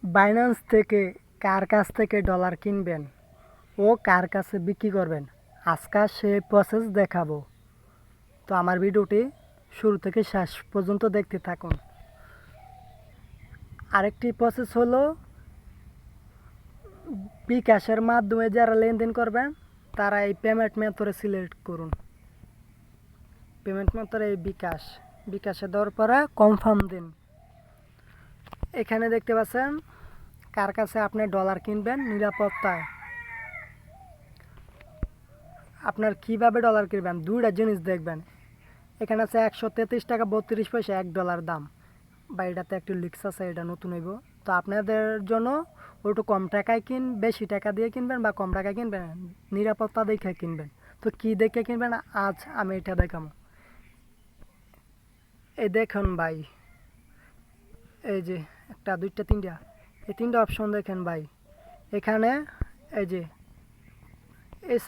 Binance থেকে কার কাছ থেকে ডলার কিনবেন ও কার কাছে বিক্রি করবেন, আজকাল সেই প্রসেস দেখাবো। তো আমার ভিডিওটি শুরু থেকে শেষ পর্যন্ত দেখতে থাকুন। আরেকটি প্রসেস হলো বিকাশের মাধ্যমে যারা লেনদেন করবেন তারা এই পেমেন্ট মেথডে সিলেক্ট করুন। পেমেন্ট মেথড এই বিকাশে দেওয়ার পরে কনফার্ম দিন। এখানে দেখতে পাচ্ছেন কার কাছে আপনি ডলার কিনবেন নিরাপত্তায়। আপনার কিভাবে ডলার কিনবেন দুইটা জিনিস দেখবেন। এখানে আছে 133 টাকা 32 পয়সা $1 দাম, বা এটাতে একটু লিক্স আছে, এটা নতুন হইব। তো আপনাদের জন্য ওটু কম টাকায় বেশি টাকা দিয়ে কিনবেন বা কম টাকায় কিনবেন, নিরাপত্তা দেখে কিনবেন। তো কি দেখে কিনবেন আজ আমি এটা দেখাবো। এই দেখুন ভাই, এই যে একটা দুইটা তিনটা, এই তিনটা অপশন দেখেন ভাই। এখানে এই যে এই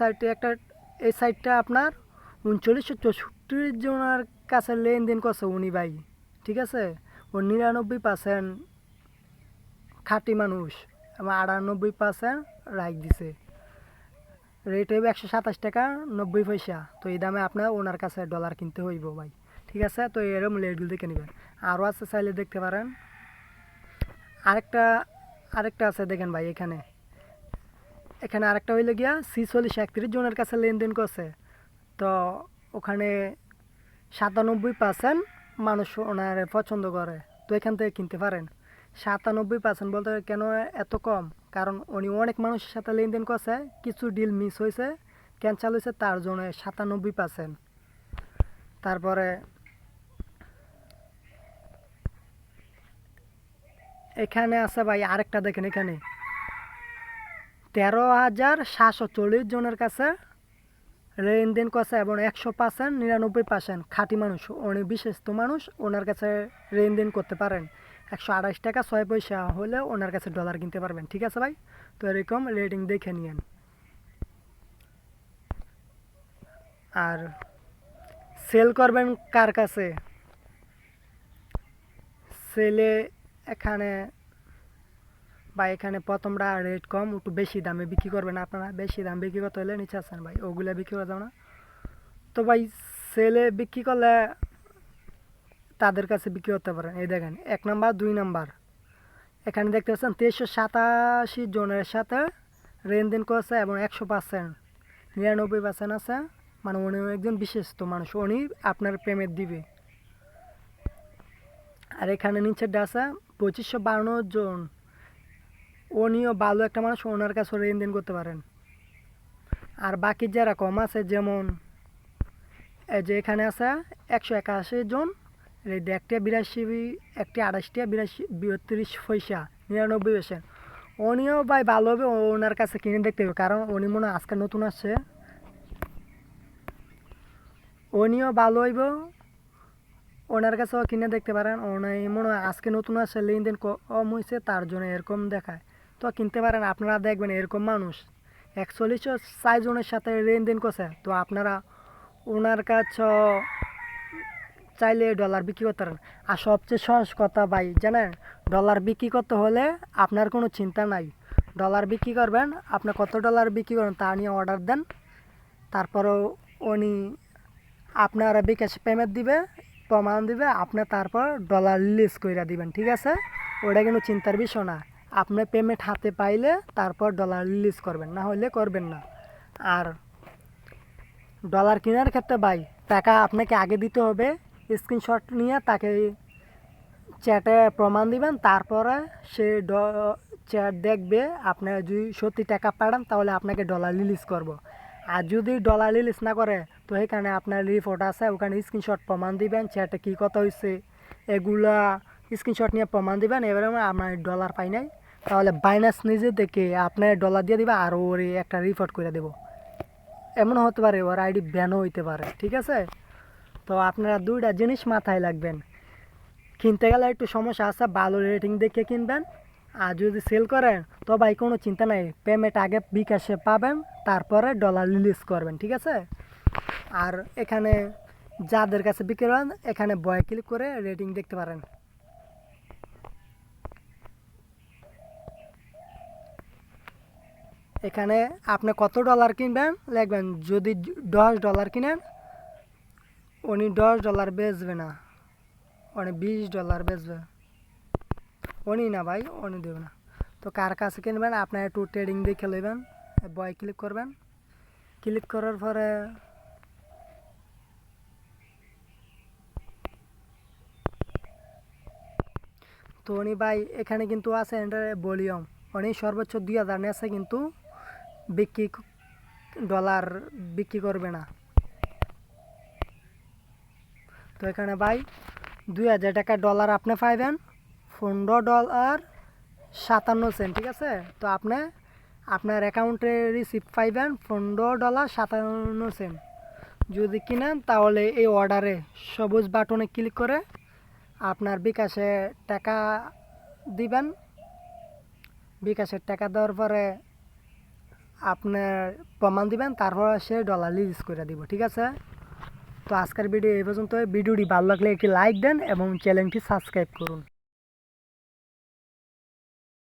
সাইডটা আপনার 3964 জনের কাছে লেনদেন করছে উনি ভাই, ঠিক আছে। ও 99% খাঁটি মানুষ এবং 98% রাইট দিছে। রেট হইব 127 টাকা 90 পয়সা। তো এই দামে আপনার ওনার কাছে ডলার কিনতে হইব ভাই, ঠিক আছে। তো এরকম লেটগুলো দেখে নেবেন। আরও আছে, চাইলে দেখতে পারেন। আরেকটা আরেকটা আছে দেখেন ভাই, এখানে এখানে আরেকটা হইলে গিয়া 4631 জনের কাছে লেনদেন করছে। তো ওখানে 97% মানুষ ওনার পছন্দ করে, তো এখান থেকে কিনতে পারেন। 97% বলতে কেন এত কম, কারণ উনি অনেক মানুষের সাথে লেনদেন করছে, কিছু ডিল মিস হয়েছে, ক্যান্সেল হয়েছে, তার জন্য 97%। তারপরে এখানে আছে ভাই আরেকটা দেখেন, এখানে 13,740 জনের কাছে লেনদেন করছে এবং 100% 99% খাঁটি মানুষ, উনি বিশেষত মানুষ, ওনার কাছে লেনদেন করতে পারেন। 128 টাকা 6 পয়সা হলে ওনার কাছে ডলার কিনতে পারবেন, ঠিক আছে ভাই। তো এরকম রেটিং দেখে নিয়েন। আর সেল করবেন কার কাছে, সেলে এখানে বা এখানে প্রথমটা রেট কম, একটু বেশি দামে বিক্রি করবেন আপনারা। বেশি দাম বিক্রি করতে হলে নিচে আসেন ভাই, ওগুলো বিক্রি করা যাবে না। তো ভাই সেলে বিক্রি করলে তাদের কাছে বিক্রি করতে পারেন। এই দেখেন 1 নাম্বার 2 নাম্বার, এখানে দেখতে পাচ্ছেন 387 জনের সাথে লেনদেন করেছে এবং 100% 99% আছে, মানে উনি একজন বিশেষত মানুষ, উনি আপনার পেমেন্ট দিবে। আর এখানে নিচেরটা আছে 2552 জন, উনিও ভালো একটা মানুষ, ওনার কাছে লেনদেন করতে পারেন। আর বাকি যারা কম আছে, যেমন এই যে এখানে আছে 181 জন, এই যে একটা 82, একটা 28 টাকা 82 32 পয়সা 99%। উনিও ভাই ভালো হবে, ওনার কাছে কিনে দেখতে হবে, কারণ উনি মনে হয় আজকে নতুন আসছে। উনিও ভালো হইব, ওনার কাছেও কিনে দেখতে পারেন। উনি মনে হয় আজকে নতুন আসছে, লেনদেন কম হয়েছে, তার জন্য এরকম দেখায়। তো কিনতে পারেন। আপনারা দেখবেন এরকম মানুষ 4104 জনের সাথে লেনদেন করছে, তো আপনারা ওনার কাছে চাইলে ডলার বিক্রি করতে পারেন। আর সবচেয়ে সহজ কথা ভাই জানেন, ডলার বিক্রি করতে হলে আপনার কোনো চিন্তা নাই। ডলার বিক্রি করবেন, আপনি কত ডলার বিক্রি করেন তা নিয়ে অর্ডার দেন, তারপরেও উনি আপনার বিকাশ পেমেন্ট দিবে, প্রমাণ দিবে, আপনি তারপর ডলার রিলিজ করে দিবেন, ঠিক আছে। ওটা কিন্তু চিন্তার বিষয় না। আপনি পেমেন্ট হাতে পাইলে তারপর ডলার রিলিজ করবেন, না হলে করবেন না। আর ডলার কেনার ক্ষেত্রে ভাই টাকা আপনাকে আগে দিতে হবে, স্ক্রিনশট নিয়ে তাকে চ্যাটে প্রমাণ দিবেন, তারপরে সে চ্যাট দেখবে। আপনি যদি সত্যি টাকা পাঠান তাহলে আপনাকে ডলার রিলিজ করব। আর যদি ডলার রিলিজ না করে, তো এখানে আপনার রিপোর্ট আছে, ওখানে স্ক্রিনশট প্রমাণ দিবেন, চ্যাটে কী কথা হয়েছে এগুলা স্ক্রিনশট নিয়ে প্রমাণ দিবেন। এবারে আপনার ডলার পাই নাই, তাহলে বাইন্যান্স নিজে থেকে আপনার ডলার দিয়ে দিবে আর ওর একটা রিপোর্ট করে দেবো। এমন হতে পারে ওর আইডি ব্যানও হইতে পারে, ঠিক আছে। তো আপনারা দুইটা জিনিস মাথায় রাখবেন, কিনতে গেলে একটু সমস্যা আছে, ভালো রেটিং দেখে কিনবেন। আর যদি সেল করেন তো ভাই কোনো চিন্তা নাই, পেমেন্ট আগে বিকাশে পাবেন, তারপরে ডলার রিলিজ করবেন, ঠিক আছে। আর এখানে যাদের কাছে বিক্রি করেন, এখানে বয় ক্লিক করে রেটিং দেখতে পারেন। এখানে আপনি কত ডলার কিনবেন লিখবেন। যদি $10 কিনেন, উনি $10 বেচবে না, উনি $20 বেচবে। উনি না ভাই, উনি দেবে না। তো কার কাছে কিনবেন আপনার একটু ট্রেডিং দেখে নেবেন, বয় ক্লিক করবেন। ক্লিক করার পরে তো উনি ভাই এখানে কিন্তু আছে ভলিউম, উনি সর্বোচ্চ 2000 নেছে, কিন্তু ডলার বিক্রি করবে না। তো এখানে ভাই 2000 টাকা ডলার আপনি পাইবেন $15.57, ঠিক আছে। তো আপনি আপনার অ্যাকাউন্টে রিসিপ্ট পাইবেন $15.57। যদি কিনেন তাহলে এই অর্ডারে সবুজ বাটনে ক্লিক করে আপনার বিকাশে টাকা দিবেন। বিকাশের টাকা দেওয়ার পরে আপনার প্রমাণ দিবেন, তারপর সে ডলার রিলিজ করে দিব, ঠিক আছে। তো আজকের ভিডিও এই পর্যন্ত। ভিডিওটি ভালো লাগলে একটি লাইক দেন এবং চ্যানেলটি সাবস্ক্রাইব করুন।